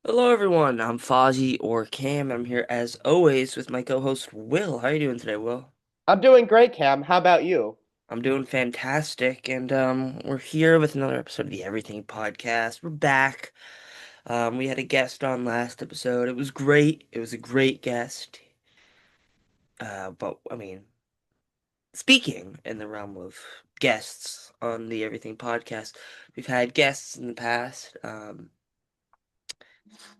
Hello everyone, I'm Fozzie or Cam. I'm here as always with my co-host Will. How are you doing today, Will? I'm doing great, Cam. How about you? I'm doing fantastic, and we're here with another episode of the Everything Podcast. We're back. We had a guest on last episode. It was great. It was a great guest. But I mean, speaking in the realm of guests on the Everything Podcast, we've had guests in the past.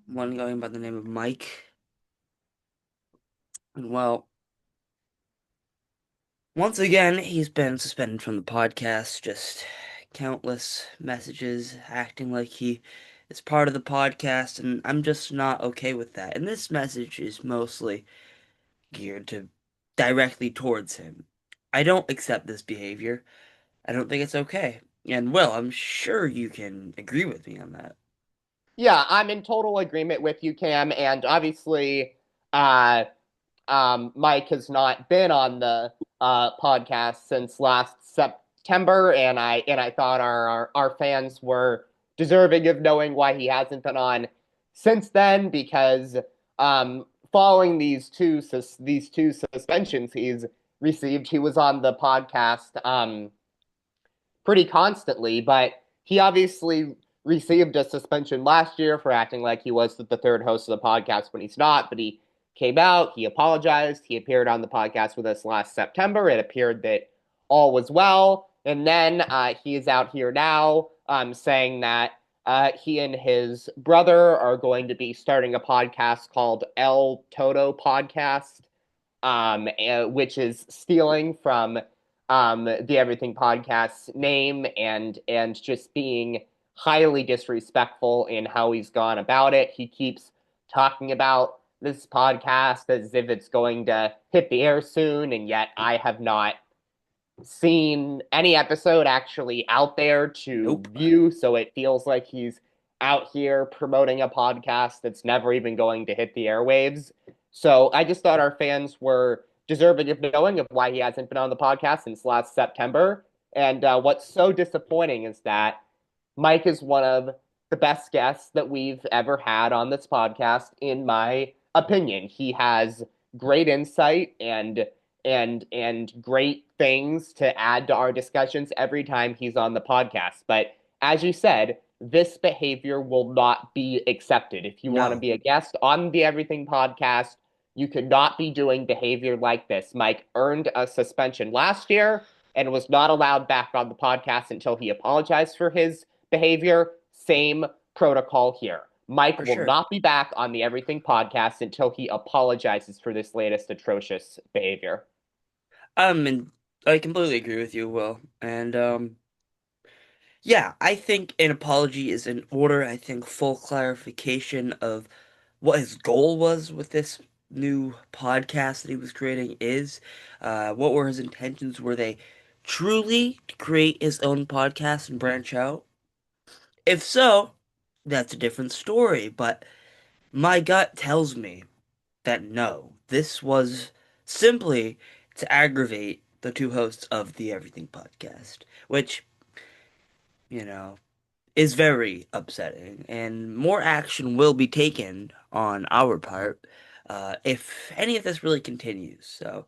One going by the name of Mike. And well, once again, he's been suspended from the podcast, just countless messages acting like he is part of the podcast, and I'm just not okay with that. And this message is mostly geared to directly towards him. I don't accept this behavior. I don't think it's okay. And well, I'm sure you can agree with me on that. Yeah, I'm in total agreement with you, Cam. And obviously, uh, Mike has not been on the podcast since last September, and I thought our fans were deserving of knowing why he hasn't been on since then, because following these two suspensions he's received, he was on the podcast pretty constantly, but he obviously received a suspension last year for acting like he was the third host of the podcast when he's not. But he came out, he apologized, he appeared on the podcast with us last September. It appeared that all was well. And then he is out here now saying that he and his brother are going to be starting a podcast called El Toto Podcast, which is stealing from the Everything Podcast's name and just being highly disrespectful in how he's gone about it. He keeps talking about this podcast as if it's going to hit the air soon, and yet I have not seen any episode actually out there to Nope, view, so it feels like he's out here promoting a podcast that's never even going to hit the airwaves. So I just thought our fans were deserving of knowing of why he hasn't been on the podcast since last September. And what's so disappointing is that Mike is one of the best guests that we've ever had on this podcast, in my opinion. He has great insight and great things to add to our discussions every time he's on the podcast. But as you said, this behavior will not be accepted. If you want to no, be a guest on the Everything podcast, you could not be doing behavior like this. Mike earned a suspension last year and was not allowed back on the podcast until he apologized for his behavior. Same protocol here. Mike for will sure. not be back on the Everything podcast until he apologizes for this latest atrocious behavior. And I completely agree with you, Will. And yeah, I think an apology is in order. I think full clarification of what his goal was with this new podcast that he was creating is. What were his intentions? Were they truly to create his own podcast and branch out? If so, that's a different story. But my gut tells me that no, this was simply to aggravate the two hosts of the Everything podcast, which, you know, is very upsetting, and more action will be taken on our part if any of this really continues. So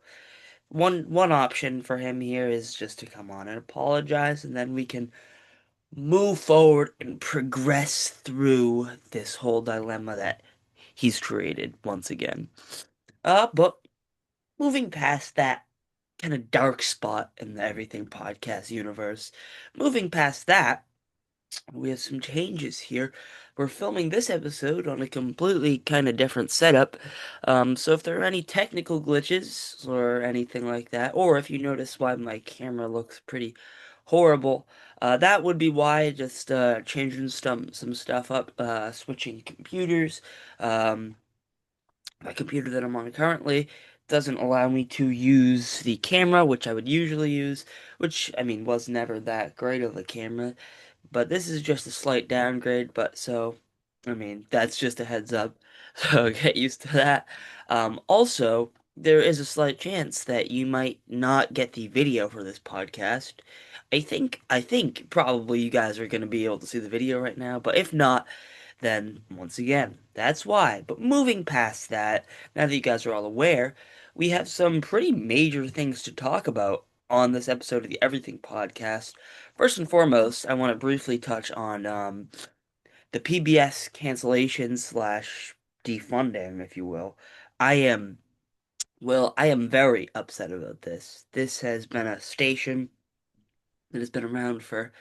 one option for him here is just to come on and apologize, and then we can move forward and progress through this whole dilemma that he's created once again. But moving past that kind of dark spot in the Everything Podcast universe, moving past that, we have some changes here. We're filming this episode on a completely kind of different setup. So if there are any technical glitches or anything like that, or if you notice why my camera looks pretty horrible, that would be why. Just changing some stuff up, switching computers. Um, my computer that I'm on currently doesn't allow me to use the camera, which I would usually use, which, I mean, was never that great of a camera. But this is just a slight downgrade, but so, I mean, that's just a heads up. So get used to that. Also, there is a slight chance that you might not get the video for this podcast. I think probably you guys are going to be able to see the video right now, but if not, then once again, that's why. But moving past that, now that you guys are all aware, we have some pretty major things to talk about on this episode of the Everything Podcast. First and foremost, I want to briefly touch on the PBS cancellation slash defunding, if you will. I am, I am very upset about this. This has been a station that has been around for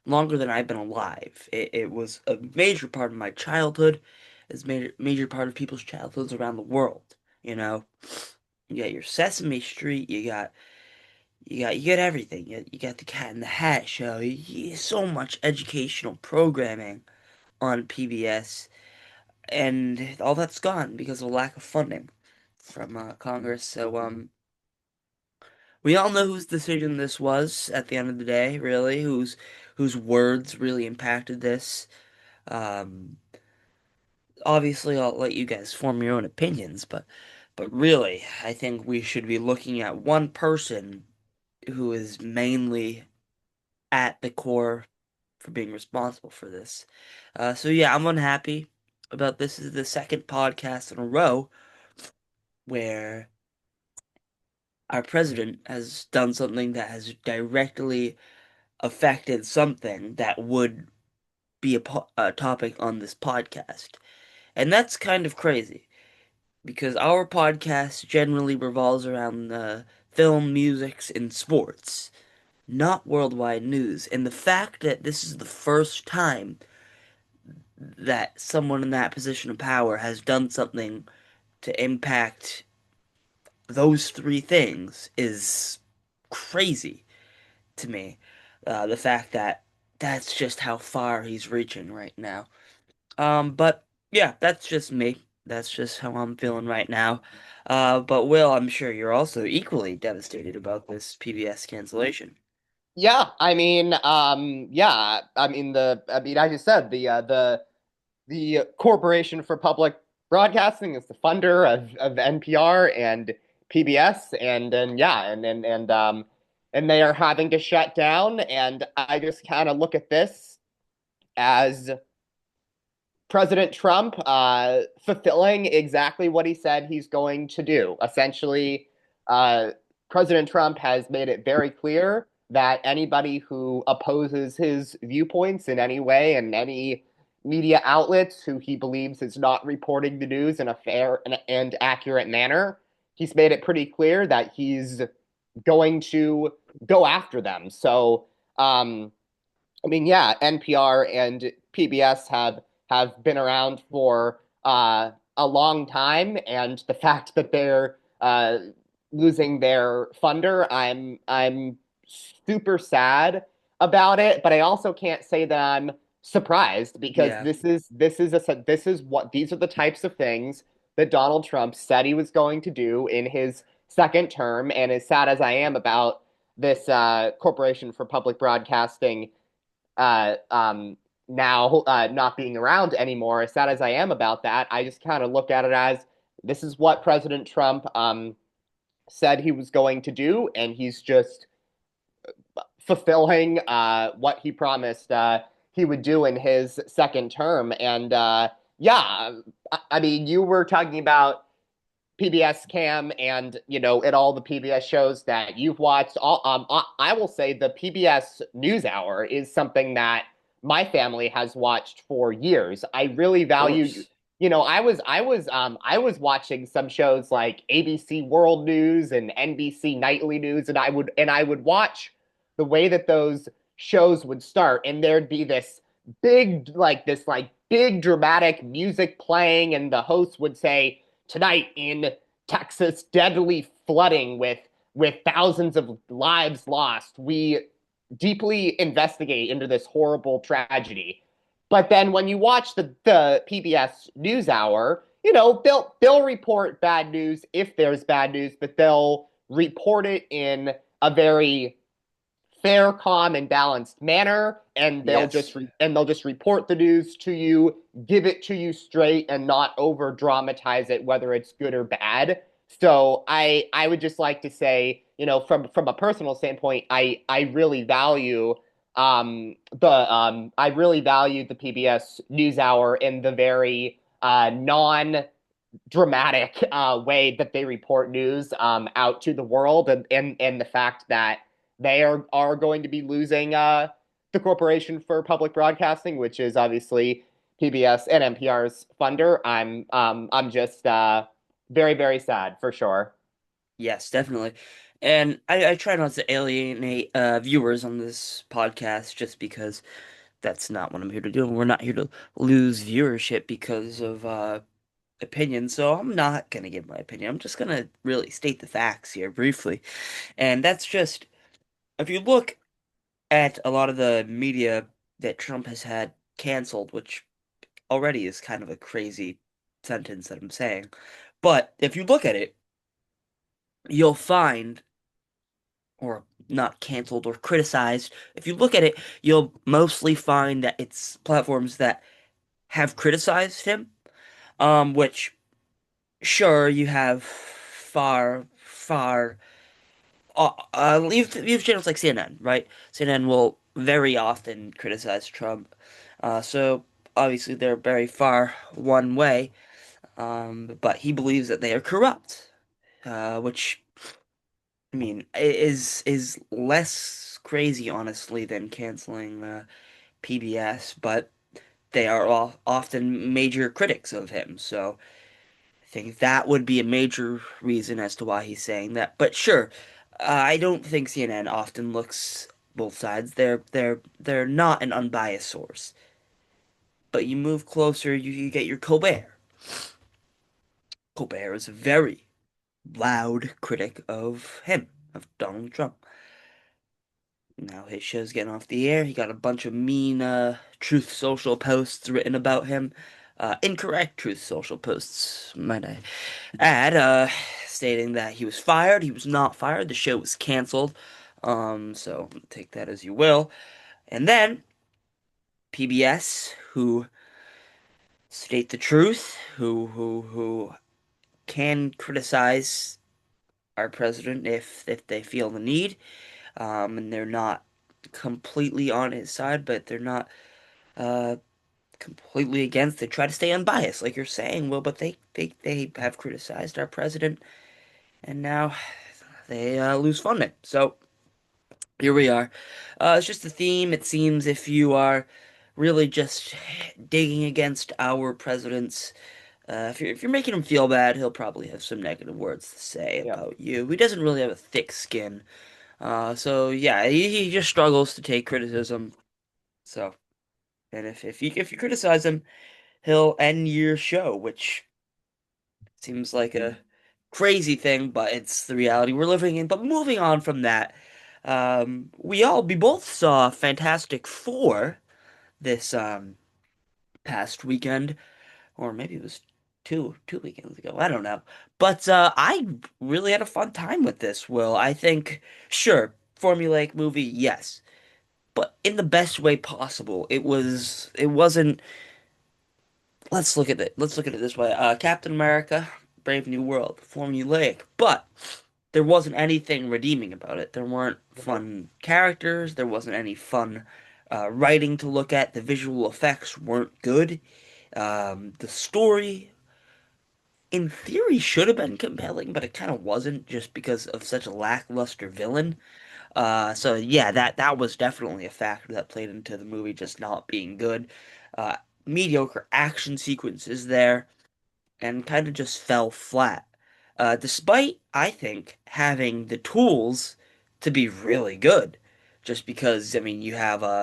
longer than I've been alive. It was a major part of my childhood. It's major part of people's childhoods around the world. You know, you got your Sesame Street. You got everything. You got the Cat in the Hat show. So much educational programming on PBS, and all that's gone because of a lack of funding from Congress. So we all know whose decision this was at the end of the day. Really, whose words really impacted this. Um, Obviously, I'll let you guys form your own opinions, but really, I think we should be looking at one person who is mainly at the core for being responsible for this. So yeah, I'm unhappy about this. This is the second podcast in a row where our president has done something that has directly affected something that would be a topic on this podcast. And that's kind of crazy because our podcast generally revolves around film, music, and sports, not worldwide news. And the fact that this is the first time that someone in that position of power has done something to impact those three things is crazy to me. The fact that that's just how far he's reaching right now. But yeah, that's just me. That's just how I'm feeling right now. But Will, I'm sure you're also equally devastated about this PBS cancellation. Yeah, I just said the Corporation for Public Broadcasting is the funder of NPR and PBS, and they are having to shut down. And I just kind of look at this as President Trump fulfilling exactly what he said he's going to do. Essentially, uh, President Trump has made it very clear that anybody who opposes his viewpoints in any way and any media outlets who he believes is not reporting the news in a fair and accurate manner, he's made it pretty clear that he's going to go after them. So, um, yeah, NPR and PBS have been around for a long time, and the fact that they're losing their funder, I'm super sad about it. But I also can't say that I'm surprised because Yeah, this is what these are the types of things that Donald Trump said he was going to do in his second term. And as sad as I am about this Corporation for Public Broadcasting uh, um, now not being around anymore, as sad as I am about that, I just kind of look at it as this is what President Trump said he was going to do, and he's just fulfilling what he promised he would do in his second term. And yeah, I mean, you were talking about PBS Cam and at all the PBS shows that you've watched. I will say the PBS NewsHour is something that my family has watched for years. I really of value. course. I was watching some shows like ABC World News and NBC Nightly News, and I would watch the way that those shows would start, and there'd be this big dramatic music playing, and the host would say, tonight in Texas, deadly flooding with thousands of lives lost. We deeply investigate into this horrible tragedy. But then when you watch the PBS NewsHour, they'll report bad news if there's bad news, but they'll report it in a very fair, calm, and balanced manner, and Yes. they'll just report the news to you, give it to you straight, and not over dramatize it, whether it's good or bad. So I would just like to say, from a personal standpoint, I really value I really valued the PBS NewsHour in the very non dramatic way that they report news out to the world, and the fact that they are going to be losing the Corporation for Public Broadcasting, which is obviously PBS and NPR's funder. I'm just very very sad for sure. Yes, definitely. And I try not to alienate viewers on this podcast just because that's not what I'm here to do. We're not here to lose viewership because of opinion. So I'm not gonna give my opinion. I'm just gonna really state the facts here briefly. And that's just if you look at a lot of the media that Trump has had canceled, which already is kind of a crazy sentence that I'm saying. But if you look at it, you'll find, or not canceled or criticized, if you look at it, you'll mostly find that it's platforms that have criticized him, which sure you have you've channels like CNN, right? CNN will very often criticize Trump, so obviously they're very far one way, but he believes that they are corrupt, which I mean is less crazy honestly than canceling PBS, but they are all often major critics of him, so I think that would be a major reason as to why he's saying that. But sure, I don't think CNN often looks both sides. They're not an unbiased source. But you move closer, you get your Colbert. Colbert is a very loud critic of him, of Donald Trump. Now his show's getting off the air. He got a bunch of mean Truth Social posts written about him. Incorrect Truth Social posts, might I add, stating that he was fired. He was not fired. The show was canceled. So take that as you will. And then PBS, who state the truth, who can criticize our president if they feel the need, and they're not completely on his side, but they're not uh completely against. They try to stay unbiased, like you're saying, Will, but they have criticized our president, and now they lose funding. So here we are. It's just a theme. It seems if you are really just digging against our president's, if you're making him feel bad, he'll probably have some negative words to say Yeah. about you. He doesn't really have a thick skin. So yeah, he just struggles to take criticism. So, and if you criticize him, he'll end your show, which seems like a crazy thing, but it's the reality we're living in. But moving on from that, we both saw Fantastic Four this past weekend, or maybe it was two weekends ago. I don't know. But I really had a fun time with this, Will. I think sure, formulaic movie, yes. But in the best way possible. It wasn't let's look at it this way. Captain America, Brave New World, formulaic, but there wasn't anything redeeming about it. There weren't Mhm. fun characters. There wasn't any fun writing to look at. The visual effects weren't good. The story, in theory, should have been compelling, but it kind of wasn't just because of such a lackluster villain. So yeah, that was definitely a factor that played into the movie just not being good. Uh, Mediocre action sequences there and kind of just fell flat. Despite, I think, having the tools to be really good. Just because, I mean, you have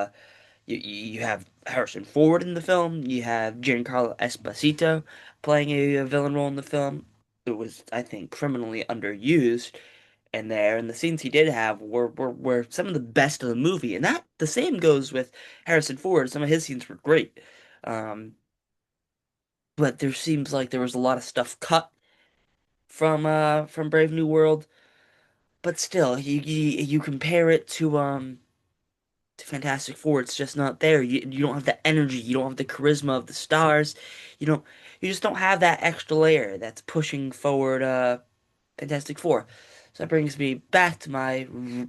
Harrison Ford in the film, you have Giancarlo Esposito playing a villain role in the film. It was, I think, criminally underused in there, and the scenes he did have were some of the best of the movie. And that the same goes with Harrison Ford. Some of his scenes were great. Um, but there seems like there was a lot of stuff cut from Brave New World, but still, you compare it to Fantastic Four, it's just not there. You don't have the energy, you don't have the charisma of the stars, you don't you just don't have that extra layer that's pushing forward Fantastic Four. So that brings me back to my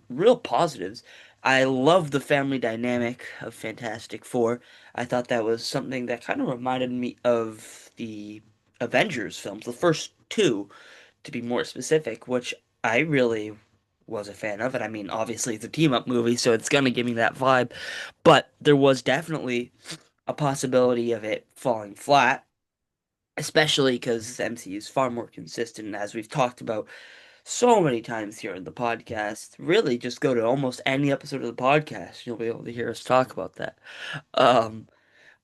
real positives. I love the family dynamic of Fantastic Four. I thought that was something that kind of reminded me of the Avengers films, the first two, to be more specific, which I really was a fan of. And I mean, obviously, it's a team up movie, so it's gonna give me that vibe. But there was definitely a possibility of it falling flat, especially because the MCU is far more consistent, as we've talked about so many times here in the podcast. Really, just go to almost any episode of the podcast, you'll be able to hear us talk about that. Um,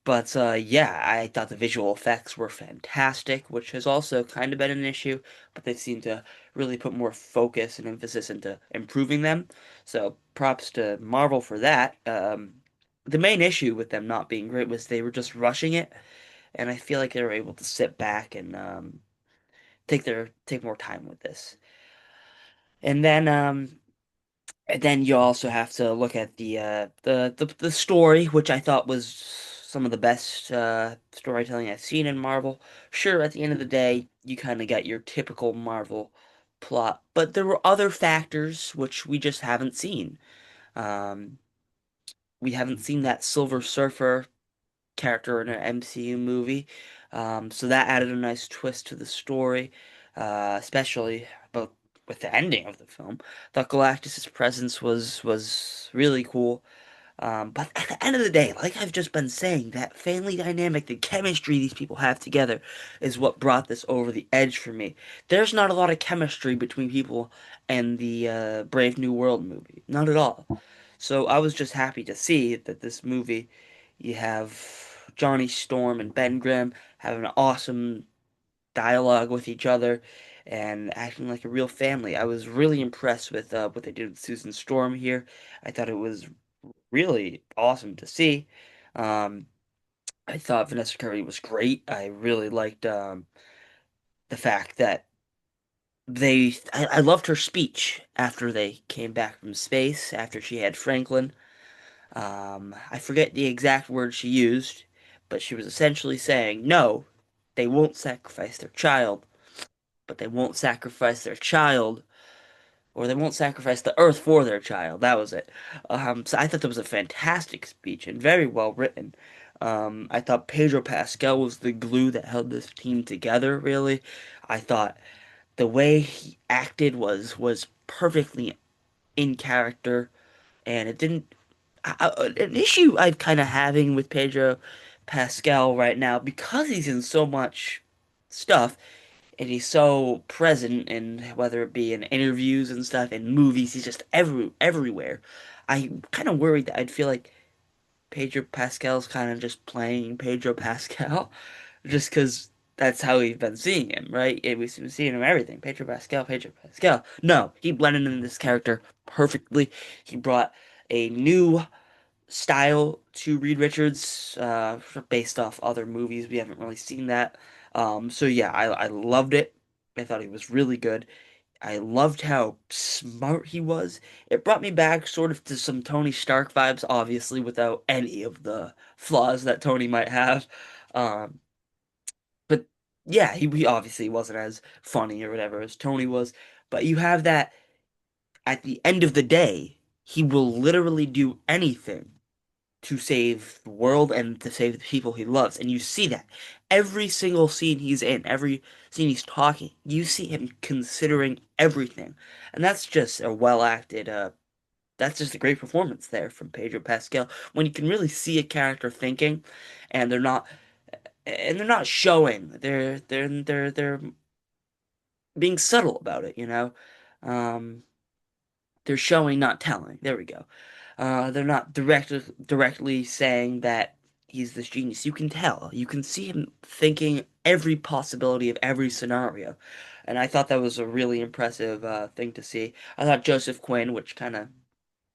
but yeah, I thought the visual effects were fantastic, which has also kind of been an issue, but they seem to really put more focus and emphasis into improving them. So props to Marvel for that. The main issue with them not being great was they were just rushing it, and I feel like they were able to sit back and take more time with this. And then you also have to look at the story, which I thought was some of the best storytelling I've seen in Marvel. Sure, at the end of the day, you kind of got your typical Marvel plot, but there were other factors which we just haven't seen. Um, we haven't seen that Silver Surfer character in an MCU movie, so that added a nice twist to the story, especially about with the ending of the film. Thought Galactus's presence was really cool. But at the end of the day, like I've just been saying, that family dynamic, the chemistry these people have together is what brought this over the edge for me. There's not a lot of chemistry between people and the Brave New World movie. Not at all. So I was just happy to see that this movie, you have Johnny Storm and Ben Grimm having an awesome dialogue with each other and acting like a real family. I was really impressed with what they did with Susan Storm here. I thought it was really awesome to see. Um, I thought Vanessa Kirby was great. I really liked the fact that I loved her speech after they came back from space, after she had Franklin. I forget the exact words she used, but she was essentially saying, no, they won't sacrifice their child, but they won't sacrifice their child, or they won't sacrifice the earth for their child. That was it. So I thought that was a fantastic speech and very well written. I thought Pedro Pascal was the glue that held this team together, really. I thought the way he acted was perfectly in character, and it didn't. An issue I'm kind of having with Pedro Pascal right now because he's in so much stuff and he's so present in whether it be in interviews and stuff in movies, he's just everywhere. I'm kind of worried that I'd feel like Pedro Pascal's kind of just playing Pedro Pascal, just because that's how we've been seeing him, right? We've been seeing him everything. Pedro Pascal, Pedro Pascal. No, he blended in this character perfectly. He brought a new style to Reed Richards, based off other movies. We haven't really seen that. So yeah, I loved it. I thought he was really good. I loved how smart he was. It brought me back sort of to some Tony Stark vibes, obviously without any of the flaws that Tony might have. Um, but yeah, he obviously wasn't as funny or whatever as Tony was. But you have that at the end of the day, he will literally do anything to save the world and to save the people he loves. And you see that every single scene he's in, every scene he's talking, you see him considering everything. And that's just a well acted, that's just a great performance there from Pedro Pascal when you can really see a character thinking and they're not showing. They're being subtle about it, you know? Um, they're showing, not telling. There we go. They're not directly saying that he's this genius. You can tell. You can see him thinking every possibility of every scenario. And I thought that was a really impressive thing to see. I thought Joseph Quinn, which kind of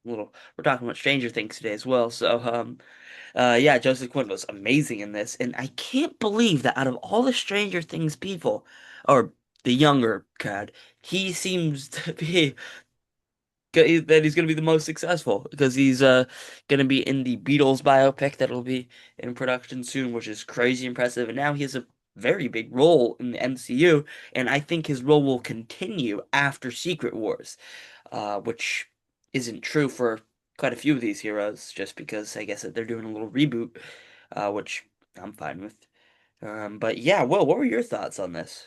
little, we're talking about Stranger Things today as well. So, yeah, Joseph Quinn was amazing in this. And I can't believe that out of all the Stranger Things people, or the younger crowd, he seems to be that he's going to be the most successful because he's going to be in the Beatles biopic that'll be in production soon, which is crazy impressive. And now he has a very big role in the MCU, and I think his role will continue after Secret Wars, which isn't true for. quite a few of these heroes, just because I guess that they're doing a little reboot, which I'm fine with. But yeah, Will, what were your thoughts on this?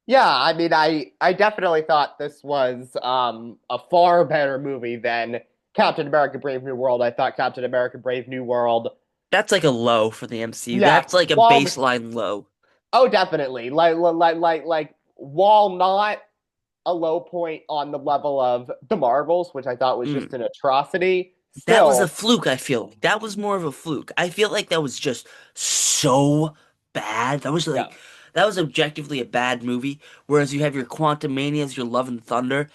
Yeah, I mean, I definitely thought this was a far better movie than Captain America: Brave New World. I thought Captain America: Brave New World, That's like a low for the MCU. yeah, That's like a while baseline low. oh definitely while not a low point on the level of the Marvels, which I thought was just Mm. an atrocity. That was a Still, fluke, I feel like. That was more of a fluke. I feel like that was just so bad. yeah, That was objectively a bad movie. Whereas you have your Quantum Manias, your Love and Thunder,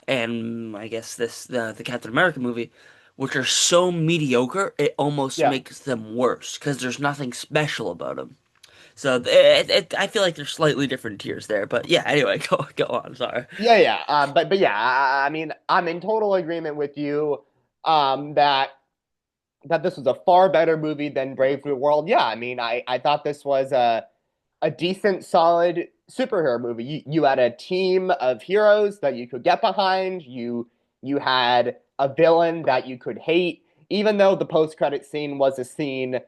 and I guess the Captain America movie, which are so mediocre, it almost yeah. makes them worse because there's nothing special about them. So I feel like there's slightly different tiers there. But yeah, anyway, go on. Sorry. Yeah. But yeah, I mean, I'm in total agreement with you that this was a far better movie than Brave New World. Yeah, I mean, I thought this was a decent, solid superhero movie. You had a team of heroes that you could get behind. You had a villain that you could hate, even though the post credit scene was a scene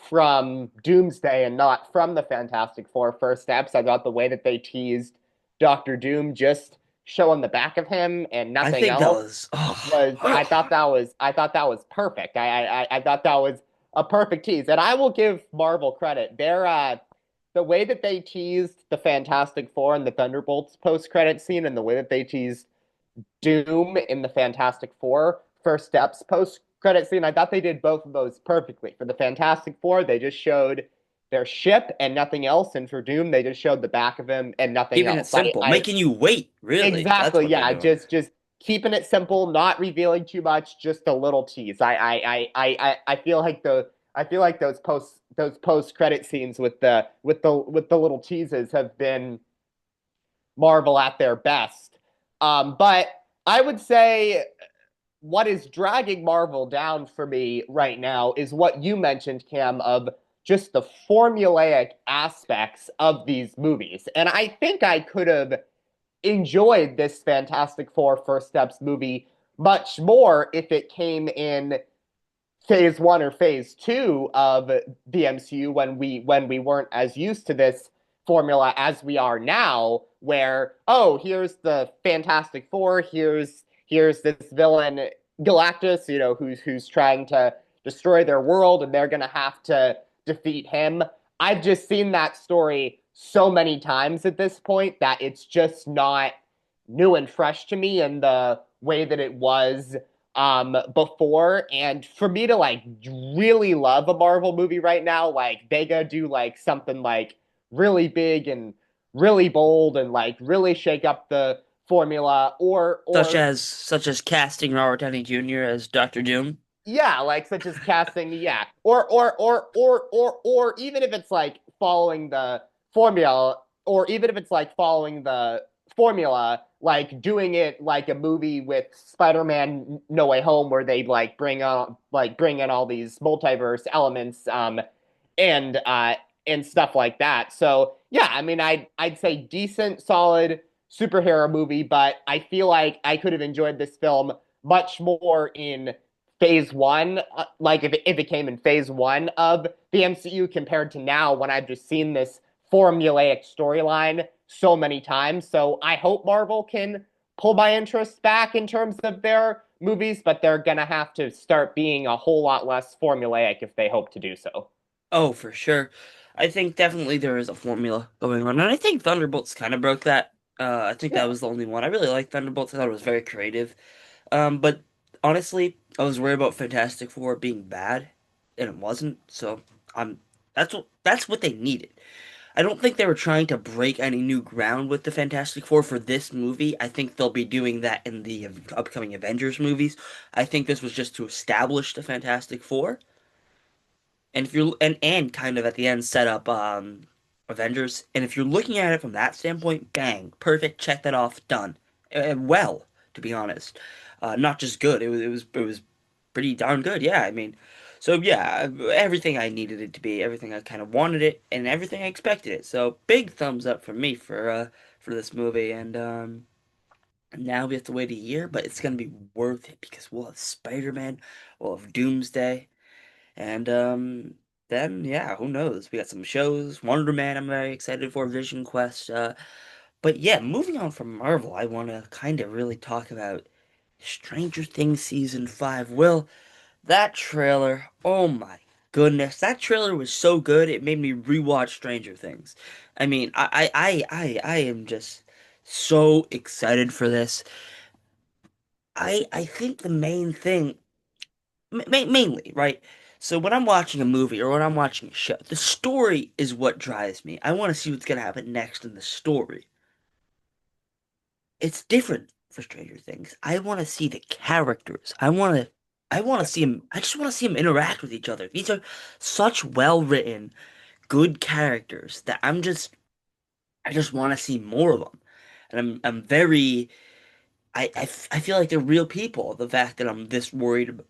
from Doomsday and not from the Fantastic Four first steps. I thought the way that they teased Doctor Doom just showing the back of him and I nothing think that else was was I thought that was perfect. I thought that was a perfect tease. And I will give Marvel credit. The way that they teased the Fantastic Four and the Thunderbolts post credit scene and the way that they teased Doom in the Fantastic Four first steps post credit scene, I thought they did both of those perfectly. For the Fantastic Four, they just showed their ship and nothing else, and for Doom, they just showed the back of him and nothing keeping it else. simple, making you wait. Really, that's Exactly. what they're Yeah. doing. Just keeping it simple, not revealing too much, just a little tease. I feel like those post credit scenes with the little teases have been Marvel at their best. But I would say what is dragging Marvel down for me right now is what you mentioned, Cam, of just the formulaic aspects of these movies. And I think I could have enjoyed this Fantastic Four First Steps movie much more if it came in phase one or phase two of the MCU when we weren't as used to this formula as we are now, where oh, here's the Fantastic Four, here's this villain Galactus, you know, who's trying to destroy their world, and they're gonna have to defeat him. I've just seen that story so many times at this point that it's just not new and fresh to me in the way that it was before. And for me to like really love a Marvel movie right now, like they gotta do like something like really big and really bold and like really shake up the formula or Such as casting Robert Downey Jr. as Doctor Doom. yeah, like such as casting, yeah, or even if it's like following the formula, or even if it's like following the formula, like doing it like a movie with Spider-Man No Way Home, where they bring in all these multiverse elements, and and stuff like that. So yeah, I mean, I'd say decent, solid superhero movie, but I feel like I could have enjoyed this film much more in phase one, like if it came in phase one of the MCU compared to now when I've just seen this formulaic storyline so many times. So I hope Marvel can pull my interest back in terms of their movies, but they're gonna have to start being a whole lot less formulaic if they hope to do so. Oh, for sure. I think definitely there is a formula going on, and I think Thunderbolts kind of broke that. I think that Yeah. was the only one. I really liked Thunderbolts. I thought it was very creative. But honestly, I was worried about Fantastic Four being bad, and it wasn't. So I'm that's what they needed. I don't think they were trying to break any new ground with the Fantastic Four for this movie. I think they'll be doing that in the upcoming Avengers movies. I think this was just to establish the Fantastic Four. And if you're and kind of at the end set up Avengers, and if you're looking at it from that standpoint, bang, perfect, check that off, done. Well, to be honest, not just good. It was pretty darn good. Yeah, I mean, so yeah, everything I needed it to be, everything I kind of wanted it, and everything I expected it. So big thumbs up from me for this movie, and And now we have to wait a year, but it's gonna be worth it because we'll have Spider-Man, we'll have Doomsday, and then yeah, who knows? We got some shows. Wonder Man, I'm very excited for. Vision Quest. But yeah, moving on from Marvel, I want to kind of really talk about Stranger Things season 5. Will, that trailer, oh my goodness, that trailer was so good it made me rewatch Stranger Things. I mean, I am just so excited for this. I think the main thing, mainly, right? So when I'm watching a movie or when I'm watching a show, the story is what drives me. I want to see what's gonna happen next in the story. It's different for Stranger Things. I want to see the characters. I want to see them. I just want to see them interact with each other. These are such well-written, good characters that I just want to see more of them. And I'm very, I feel like they're real people. The fact that I'm this worried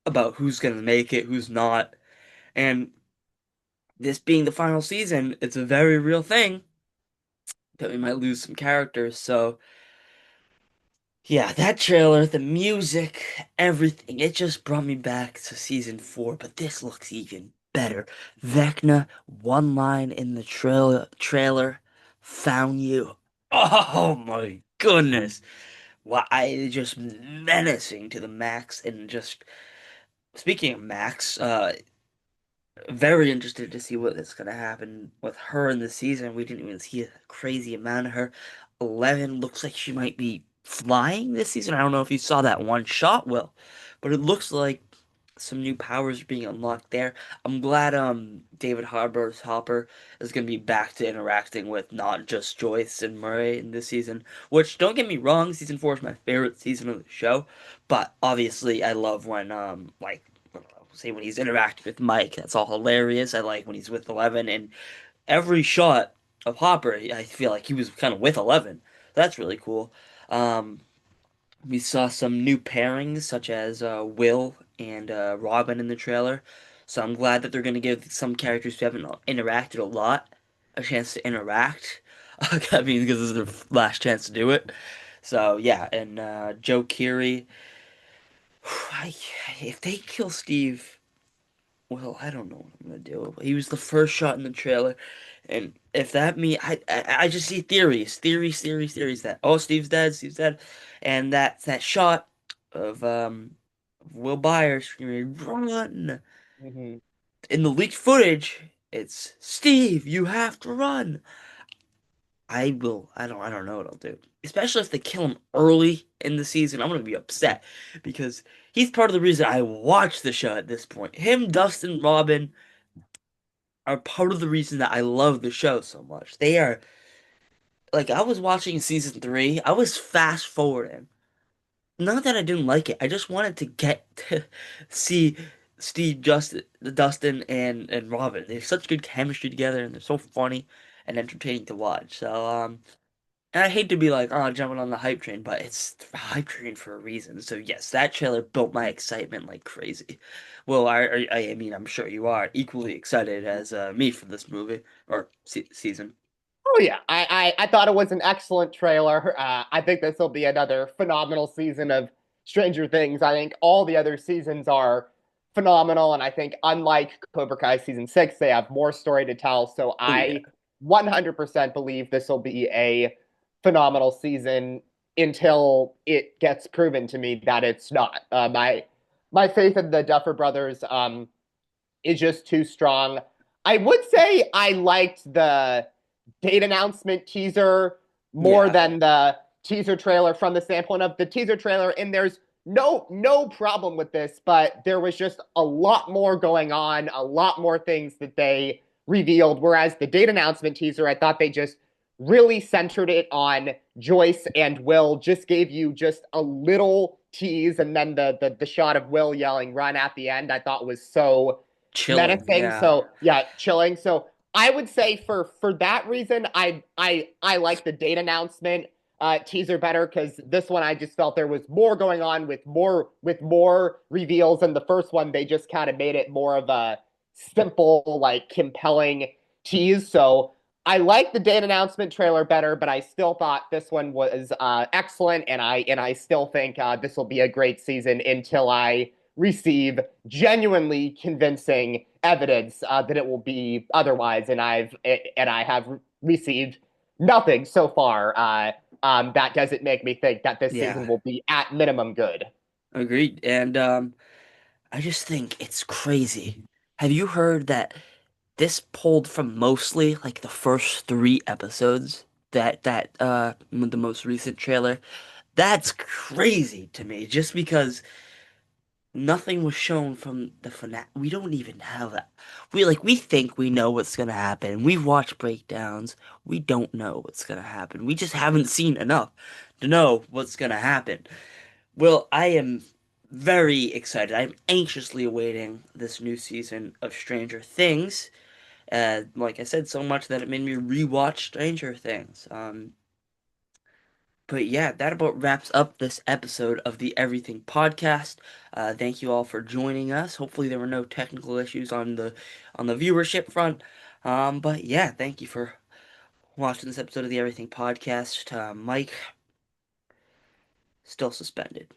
about who's gonna make it, who's not, and this being the final season, it's a very real thing that we might lose some characters. So yeah, that trailer, the music, everything, it just brought me back to season 4, but this looks even better. Vecna, one line in the trailer, found you. Oh my goodness. Why, just menacing to the max, and just speaking of Max, very interested to see what is going to happen with her in the season. We didn't even see a crazy amount of her. 11 looks like she might be flying this season. I don't know if you saw that one shot, Will, but it looks like some new powers are being unlocked there. I'm glad David Harbour's Hopper is going to be back to interacting with not just Joyce and Murray in this season, which don't get me wrong, season 4 is my favorite season of the show, but obviously I love when like say when he's interacting with Mike, that's all hilarious. I like when he's with 11, and every shot of Hopper, I feel like he was kind of with 11. That's really cool. Um, we saw some new pairings, such as Will and Robin in the trailer. So I'm glad that they're going to give some characters who haven't interacted a lot a chance to interact. I mean, because this is their last chance to do it. So yeah, and Joe Keery. I, if they kill Steve, well, I don't know what I'm gonna do. He was the first shot in the trailer, and if that mean I just see theories that oh Steve's dead, and that shot of Will Byers screaming run Mm-hmm. in the leaked footage. It's Steve, you have to run. I will. I don't know what I'll do. Especially if they kill him early in the season, I'm gonna be upset because he's part of the reason I watch the show at this point. Him, Dustin, Robin are part of the reason that I love the show so much. They are like I was watching season 3, I was fast forwarding. Not that I didn't like it, I just wanted to get to see Dustin and Robin. They have such good chemistry together and they're so funny and entertaining to watch. So and I hate to be like, oh, jumping on the hype train, but it's a hype train for a reason. So yes, that trailer built my excitement like crazy. Well, I mean, I'm sure you are equally excited as me for this movie or season. Oh yeah, I thought it was an excellent trailer. I think this will be another phenomenal season of Stranger Things. I think all the other seasons are phenomenal, and I think unlike Cobra Kai season 6, they have more story to tell. So Oh yeah, I 100% believe this will be a phenomenal season until it gets proven to me that it's not. My faith in the Duffer Brothers is just too strong. I would say I liked the date announcement teaser more yeah, than the teaser trailer from the standpoint of the teaser trailer. And there's no problem with this, but there was just a lot more going on, a lot more things that they revealed. Whereas the date announcement teaser, I thought they just really centered it on Joyce and Will, just gave you just a little tease, and then the shot of Will yelling "run" at the end, I thought was so chilling. menacing. Yeah, So yeah, chilling. So I would say for that reason, I like the date announcement teaser better because this one I just felt there was more going on with more reveals, and the first one they just kind of made it more of a simple like compelling tease. So I like the date announcement trailer better, but I still thought this one was excellent, and I still think this will be a great season until I receive genuinely convincing evidence that it will be otherwise, and I have received nothing so far that doesn't make me think that this Yeah, season will be at minimum good. agreed. And I just think it's crazy. Have you heard that this pulled from mostly like the first three episodes? That the most recent trailer. That's crazy to me. Just because nothing was shown from the finale. We don't even have that. We think we know what's gonna happen. We've watched breakdowns. We don't know what's gonna happen. We just haven't seen enough to know what's gonna happen. Well, I am very excited. I'm anxiously awaiting this new season of Stranger Things. Like I said, so much that it made me rewatch Stranger Things. But yeah, that about wraps up this episode of the Everything Podcast. Thank you all for joining us. Hopefully there were no technical issues on the viewership front. But yeah, thank you for watching this episode of the Everything Podcast. Mike, still suspended.